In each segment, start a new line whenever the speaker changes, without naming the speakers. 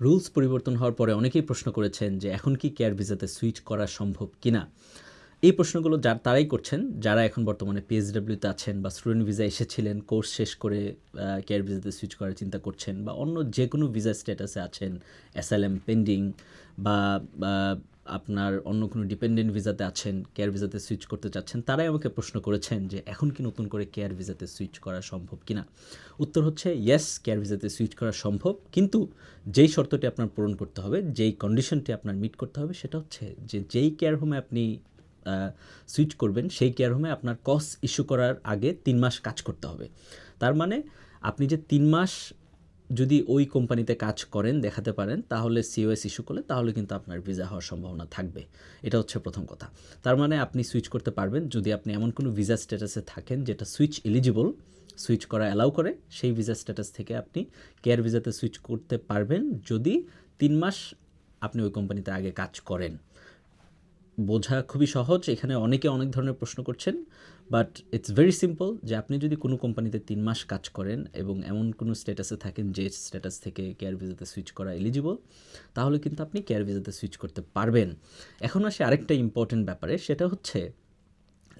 Rules পরিবর্তন হওয়ার পরে অনেকেই প্রশ্ন করেছেন যে এখন কি কেয়ার ভিসাতে সুইচ করা সম্ভব কিনা। এই প্রশ্নগুলো তারাই করছেন যারা এখন বর্তমানে পিএসডব্লিউতে আছেন বা স্টুডেন্ট ভিসা এসেছিলেন, কোর্স শেষ করে কেয়ার ভিসাতে সুইচ করার চিন্তা করছেন, বা অন্য যে কোনো ভিসা স্ট্যাটাসে আছেন, অ্যাসাইলাম পেন্ডিং, বা বা আপনার অন্য কোনো ডিপেন্ডেন্ট ভিসাতে আছেন, কেয়ার ভিসাতে সুইচ করতে চাচ্ছেন। তারাই আমাকে প্রশ্ন করেছেন যে এখন কি নতুন করে কেয়ার ভিসাতে সুইচ করা সম্ভব কিনা। উত্তর হচ্ছে ইয়েস, কেয়ার ভিসাতে সুইচ করা সম্ভব, কিন্তু যেই শর্তটি আপনার পূরণ করতে হবে, যেই কন্ডিশনটি আপনার মিট করতে হবে, সেটা হচ্ছে যে যেই কেয়ার হোমে আপনি সুইচ করবেন সেই কেয়ার হোমে আপনার কস ইস্যু করার আগে 3 মাস কাজ করতে হবে। তার মানে আপনি যে 3 মাস যদি ওই কোম্পানিতে কাজ করেন, দেখাতে পারেন, তাহলে সিওএস ইস্যু করলে তাহলে কিন্তু আপনার ভিসা হওয়ার সম্ভাবনা থাকবে। এটা হচ্ছে প্রথম কথা। তার মানে আপনি সুইচ করতে পারবেন যদি আপনি এমন কোনো ভিসা স্ট্যাটাসে থাকেন যেটা সুইচ এলিজিবল, সুইচ করা অ্যালাউ করে, সেই ভিসা স্ট্যাটাস থেকে আপনি কেয়ার ভিসাতে সুইচ করতে পারবেন যদি 3 মাস আপনি ওই কোম্পানিতে আগে কাজ করেন। বোঝা খুবই সহজ। এখানে অনেকে অনেক ধরনের প্রশ্ন করছেন, বাট ইটস ভেরি সিম্পল যে আপনি যদি কোনো কোম্পানিতে 3 মাস কাজ করেন এবং এমন কোনো স্ট্যাটাসে থাকেন যে স্ট্যাটাস থেকে কেয়ার ভিসাতে সুইচ করা এলিজিবল, তাহলে কিন্তু আপনি কেয়ার ভিসাতে সুইচ করতে পারবেন। এখন আসে আরেকটা ইম্পর্টেন্ট ব্যাপারে, সেটা হচ্ছে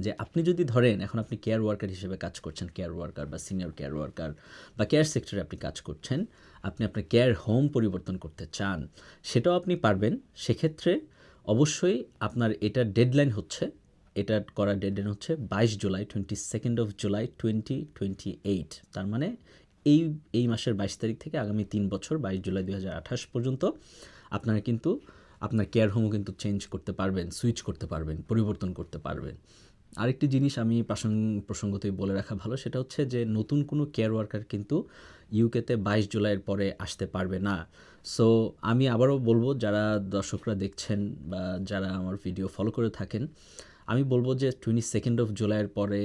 যে আপনি যদি ধরেন এখন আপনি কেয়ার ওয়ার্কার হিসেবে কাজ করছেন, কেয়ার ওয়ার্কার বা সিনিয়র কেয়ার ওয়ার্কার বা কেয়ার সেক্টরে আপনি কাজ করছেন, আপনি আপনার কেয়ার হোম পরিবর্তন করতে চান, সেটাও আপনি পারবেন। সেক্ষেত্রে অবশ্যই আপনার এটার ডেডলাইন হচ্ছে, এটা করার ডেডলাইন হচ্ছে 22 জুলাই, 22 জুলাই 2028। তার মানে এই এই মাসের 22 তারিখ থেকে আগামী 3 বছর 22 জুলাই 2028 পর্যন্ত আপনারা কিন্তু আপনার কেয়ার হোমও কিন্তু চেঞ্জ করতে পারবেন, সুইচ করতে পারবেন, পরিবর্তন করতে পারবেন। আরেকটি জিনিস আমি প্রসঙ্গতই বলে রাখা ভালো, সেটা হচ্ছে যে নতুন কোনো কেয়ার ওয়ার্কার কিন্তু ইউকেতে 22 জুলাইয়ের পরে আসতে পারবে না। সো আমি আবারও বলবো, যারা দর্শকরা দেখছেন বা যারা আমার ভিডিও ফলো করে থাকেন, আমি বলবো যে 22 জুলাইয়ের পরে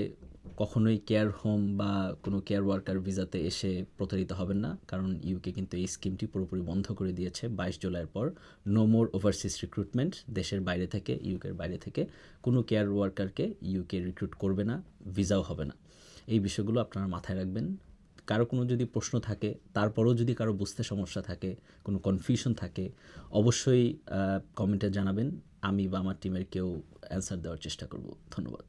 কখনোই কেয়ার হোম বা কোনো কেয়ার ওয়ার্কার ভিসাতে এসে প্রতারিত হবেন না, কারণ ইউকে কিন্তু এই স্কিমটি পুরোপুরি বন্ধ করে দিয়েছে 22 জুলাইয়ের পর। নো মোর ওভারসিজ রিক্রুটমেন্ট, দেশের বাইরে থেকে, ইউকের বাইরে থেকে কোনো কেয়ার ওয়ার্কারকে ইউকে রিক্রুট করবে না, ভিসাও হবে না। এই বিষয়গুলো আপনারা মাথায় রাখবেন। কারো কোনো যদি প্রশ্ন থাকে, তারপরেও যদি কারো বুঝতে সমস্যা থাকে, কোনো কনফিউশন থাকে, অবশ্যই কমেন্টে জানাবেন। আমি বা আমার টিমের কেউ অ্যান্সার দেওয়ার চেষ্টা করব। ধন্যবাদ।